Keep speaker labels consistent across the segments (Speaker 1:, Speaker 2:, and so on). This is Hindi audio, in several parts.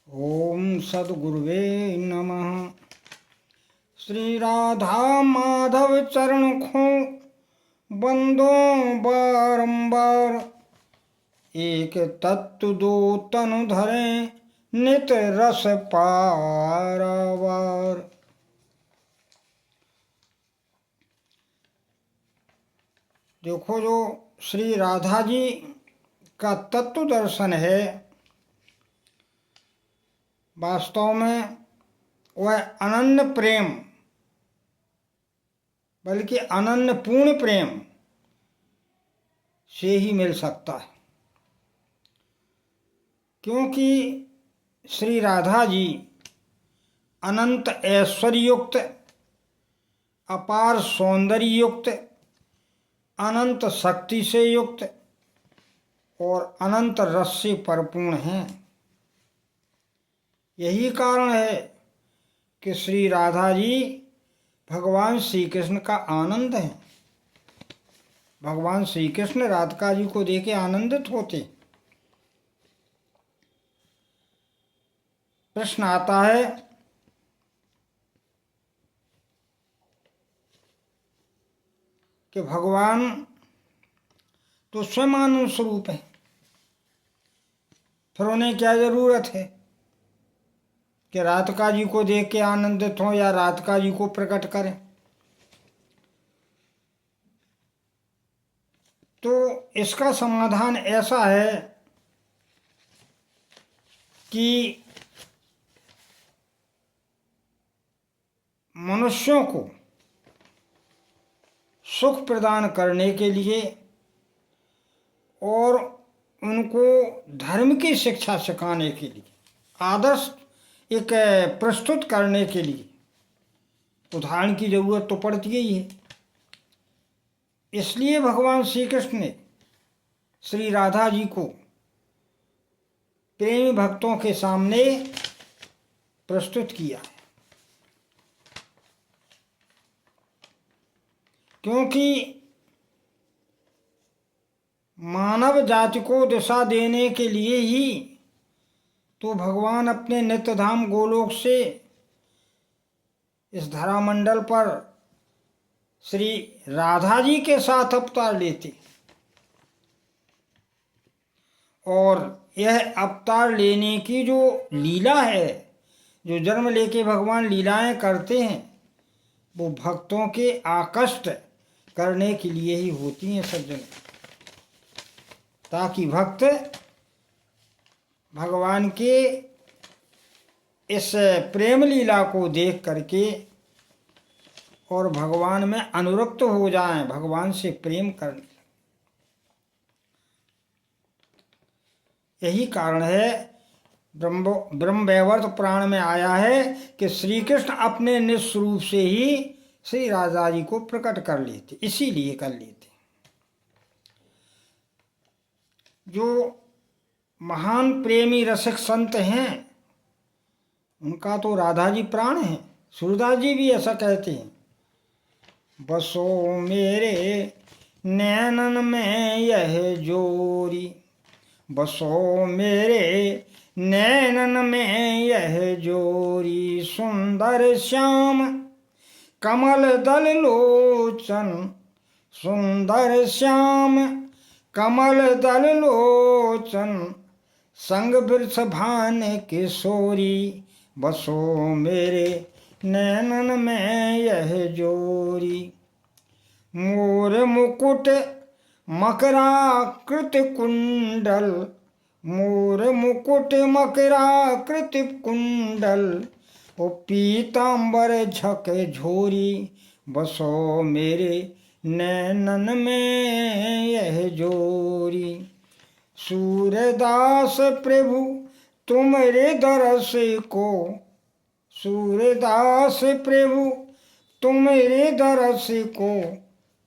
Speaker 1: ओम सद्गुरुवे नमः। श्री राधा माधव चरण खो बंदो बारंबार, एक तत्व दो तनु धरे नित रस पारावार। देखो, जो श्री राधा जी का तत्व दर्शन है, वास्तव में वह अनन्य प्रेम, बल्कि अनन्य पूर्ण प्रेम से ही मिल सकता है। क्योंकि श्री राधा जी अनंत ऐश्वर्य युक्त, अपार सौंदर्य युक्त, अनंत शक्ति से युक्त और अनंत रस से परिपूर्ण हैं। यही कारण है कि श्री राधा जी भगवान श्री कृष्ण का आनंद है। भगवान श्री कृष्ण राधिका जी को देख के आनंदित होते। प्रश्न आता है कि भगवान तो स्वयं आनंद स्वरूप है, फिर उन्हें क्या जरूरत है कि राधिका जी को देख के आनंदित हों या राधिका जी को प्रकट करें। तो इसका समाधान ऐसा है कि मनुष्यों को सुख प्रदान करने के लिए और उनको धर्म की शिक्षा सिखाने के लिए, आदर्श एक प्रस्तुत करने के लिए उदाहरण की जरूरत तो पड़ती ही है। इसलिए भगवान श्री कृष्ण ने श्री राधा जी को प्रेमी भक्तों के सामने प्रस्तुत किया है। क्योंकि मानव जाति को दिशा देने के लिए ही तो भगवान अपने नित्य धाम गोलोक से इस धरामंडल पर श्री राधा जी के साथ अवतार लेते, और यह अवतार लेने की जो लीला है, जो जन्म लेके भगवान लीलाएं करते हैं, वो भक्तों के आकर्षित करने के लिए ही होती हैं सज्जन, ताकि भक्त भगवान के इस प्रेम लीला को देख करके और भगवान में अनुरक्त हो जाएं, भगवान से प्रेम करने। यही कारण है ब्रह्मवैवर्त पुराण में आया है कि श्री कृष्ण अपने निस्वरूप से ही श्री राधा जी को प्रकट कर लेते, इसीलिए कर लेते। जो महान प्रेमी रसिक संत हैं, उनका तो राधा जी प्राण है। सूरदास जी भी ऐसा कहते हैं, बसो मेरे नैनन में यह जोरी, बसो मेरे नैनन में यह जोरी, सुंदर श्याम कमल दल लोचन, सुंदर श्याम कमल दल लोचन, संग वृष भान किशोरी, बसो मेरे नैनन में यह जोरी। मोर मुकुट मकराकृत कुंडल, मोर मुकुट मकराकृत कुंडल, ओ पीतांबर झक झोरी, बसो मेरे नैनन में यह जोरी। सूरदास प्रभु तुमरे दरस को, सूरदास प्रभु तुमरे दरस को,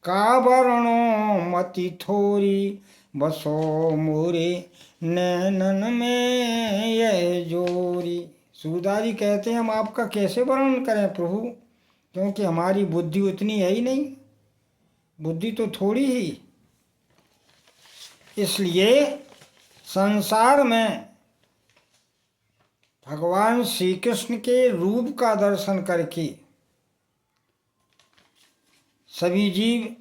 Speaker 1: का वर्णो मति थोरी, बसो मोरे नैनन में यह जोरी। सूरदास जी कहते हैं, हम आपका कैसे वर्णन करें प्रभु, क्योंकि हमारी बुद्धि उतनी है ही नहीं, बुद्धि तो थोड़ी ही। इसलिए संसार में भगवान श्री कृष्ण के रूप का दर्शन करके सभी जीव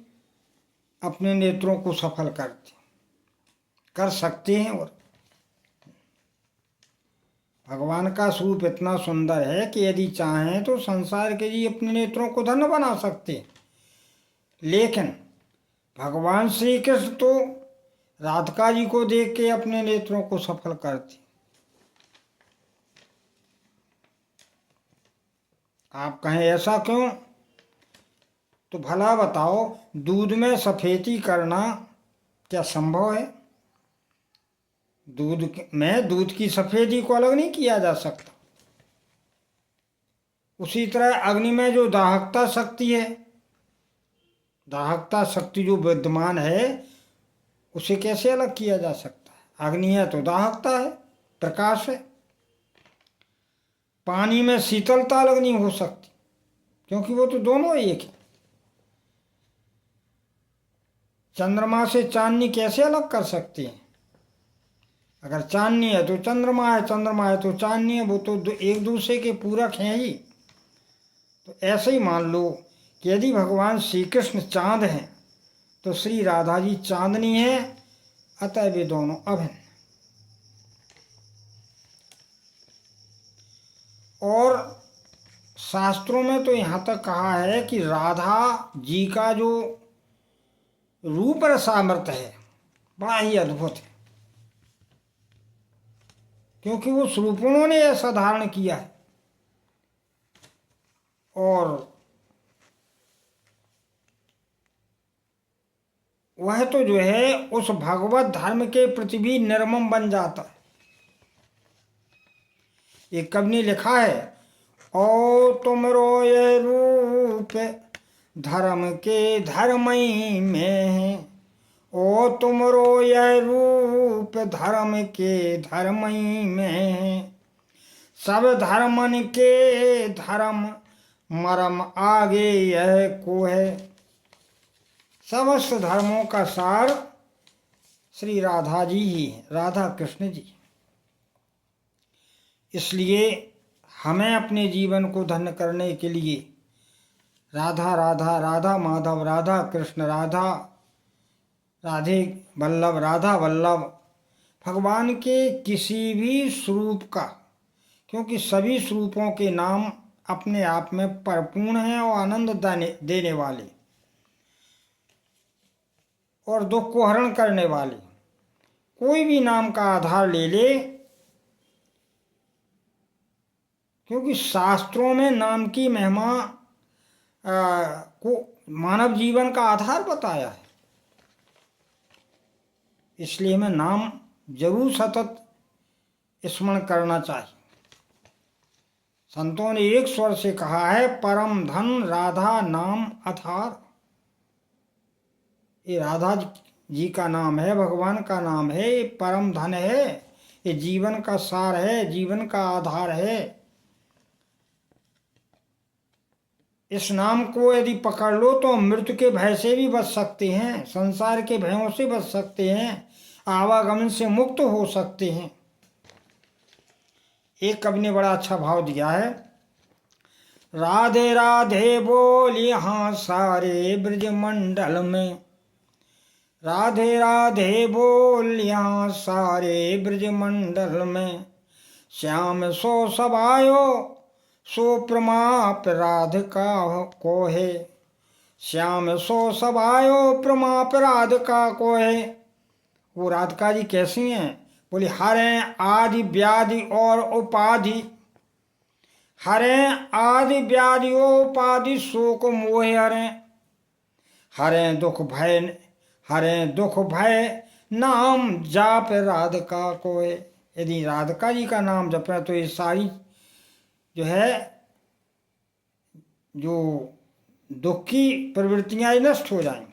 Speaker 1: अपने नेत्रों को सफल कर सकते हैं। और भगवान का स्वरूप इतना सुंदर है कि यदि चाहें तो संसार के जीव अपने नेत्रों को धन्य बना सकते हैं। लेकिन भगवान श्री कृष्ण तो राधिका जी को देख के अपने नेत्रों को सफल करते। आप कहें ऐसा क्यों? तो भला बताओ, दूध में सफेदी करना क्या संभव है? दूध की सफेदी को अलग नहीं किया जा सकता। उसी तरह अग्नि में जो दाहकता शक्ति है, दाहकता शक्ति जो विद्यमान है, उसे कैसे अलग किया जा सकता है? अग्नि है तो दाहकता है, प्रकाश है। पानी में शीतलता अलग नहीं हो सकती, क्योंकि वो तो दोनों एक है। चंद्रमा से चांदनी कैसे अलग कर सकते हैं? अगर चांदनी है तो चंद्रमा है, चंद्रमा है तो चांदनी है, वो तो एक दूसरे के पूरक हैं ही। तो ऐसे ही मान लो कि यदि भगवान श्री कृष्ण चांद हैं तो श्री राधा जी चांदनी है, अतः वे दोनों अभिन्न। और शास्त्रों में तो यहाँ तक कहा है कि राधा जी का जो रूप रसामृत है बड़ा ही अद्भुत है, क्योंकि वो स्वरूपों ने ऐसा धारण किया है। और वह तो जो है उस भगवत धर्म के प्रति भी निर्मम बन जाता है। एक कवि ने लिखा है, ओ तुमरो ये रूप धर्म के धर्मई में है, ओ तुमरो यह रूप धर्म के धर्मई में है, सब धर्मन के धर्म मरम आगे यह को है। समस्त धर्मों का सार श्री राधा जी ही है, राधा कृष्ण जी। इसलिए हमें अपने जीवन को धन्य करने के लिए राधा राधा, राधा माधव, राधा कृष्ण, राधा राधे वल्लभ, राधा वल्लभ, भगवान के किसी भी स्वरूप का, क्योंकि सभी स्वरूपों के नाम अपने आप में परिपूर्ण हैं और आनंद देने वाले और दुख को हरण करने वाले। कोई भी नाम का आधार ले ले, क्योंकि शास्त्रों में नाम की महिमा को मानव जीवन का आधार बताया है। इसलिए हमें नाम जरूर सतत स्मरण करना चाहिए। संतों ने एक स्वर से कहा है, परम धन राधा नाम अथार। ये राधा जी का नाम है, भगवान का नाम है, ये परम धन है, ये जीवन का सार है, जीवन का आधार है। इस नाम को यदि पकड़ लो तो मृत्यु के भय से भी बच सकते हैं, संसार के भयों से बच सकते हैं, आवागमन से मुक्त हो सकते हैं। एक कवि ने बड़ा अच्छा भाव दिया है, राधे राधे बोल यहाँ सारे ब्रज मंडल में, राधे राधे बोल यहाँ सारे ब्रज मंडल में, श्याम सो सब आयो सो प्रमाप राधिका को है, श्याम सो सब आयो प्रमाप राधिका को है। वो राधिका जी कैसी हैं? बोली, हरें आदि व्याधि और उपाधि, हरें आदि व्याधि उपाधि शोक मोह हरें, हरें दुख भय नाम जाप राधिका को है। यदि राधिका जी का नाम जपें तो ये सारी जो है जो दुख की प्रवृत्तियां नष्ट हो जाएंगी।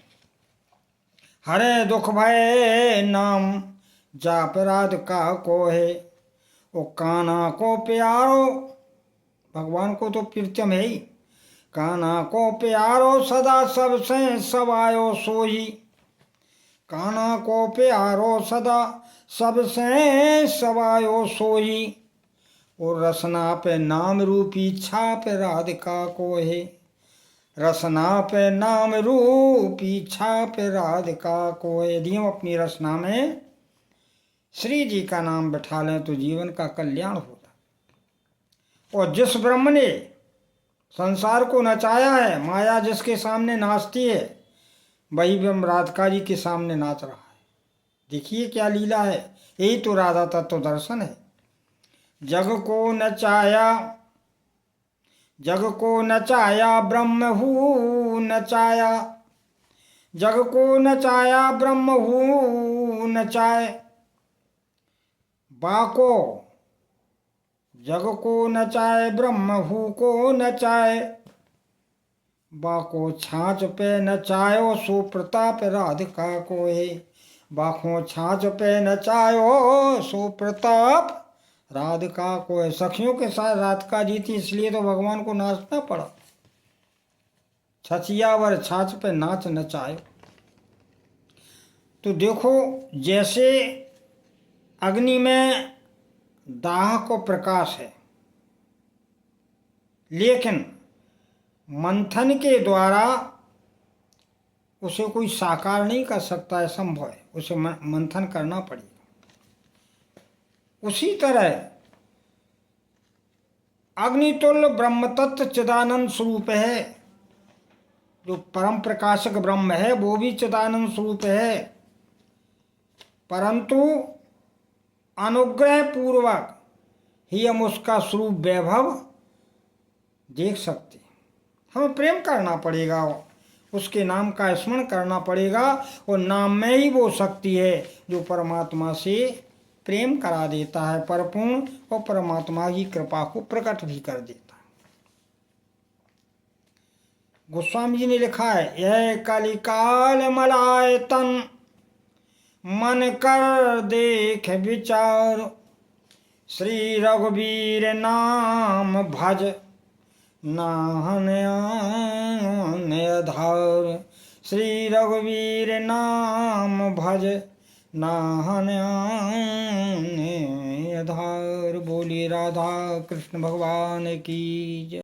Speaker 1: हरे दुख भय नाम जाप राधिका को है, वो कान्हा को प्यारो, भगवान को तो प्रीतम है ही, कान्हा को प्यारो सदा सबसे सवायो सोही, कान्हा को प्यारो सदा सबसे सवायो सोही, और रसना पे नाम रूपी छाप राधिका को है। रसना पे नाम रूपी छाप राधिका को है। यदि हम अपनी रसना में श्री जी का नाम बैठा लें तो जीवन का कल्याण होता। और जिस ब्रह्म ने संसार को नचाया है, माया जिसके सामने नाचती है, वही ब्रह्म राधिका जी के सामने नाच रहा है। देखिए क्या लीला है। यही तो राधा तत्व दर्शन है। जग को नचाया, जग को नचाया ब्रह्म हूँ नचाया, जग को नचाया ब्रह्म हूँ नचाए, बाको जग को नचाए ब्रह्म हूँ को नचाए, बाको छाछ पे नचायो सो प्रताप राधिका को है। बाको छाछ पे नचायो सो प्रताप राधिका को है। सखियों के साथ राधिका जी थी, इसलिए तो भगवान को नाचना पड़ा। छछियावर छाछ पे नाच नचाए। तो देखो, जैसे अग्नि में दाह को प्रकाश है, लेकिन मंथन के द्वारा उसे कोई साकार नहीं कर सकता है, संभव है, उसे मंथन करना पड़ेगा। उसी तरह अग्नितुल्य ब्रह्म तत्व चिदानंद स्वरूप है। जो परम प्रकाशक ब्रह्म है वो भी चिदानंद स्वरूप है, परंतु अनुग्रह पूर्वक ही हम उसका स्वरूप वैभव देख सकते। हमें प्रेम करना पड़ेगा, उसके नाम का स्मरण करना पड़ेगा, और नाम में ही वो शक्ति है जो परमात्मा से प्रेम करा देता है परिपूर्ण, और परमात्मा की कृपा को प्रकट भी कर देता है। गोस्वामी जी ने लिखा है, यह कलिकाल मलाय तन मन कर देख विचार, श्री रघुवीर नाम भज नाहन आधार, श्री रघुवीर नाम भज नाहन आधार। बोली राधा कृष्ण भगवान की जय।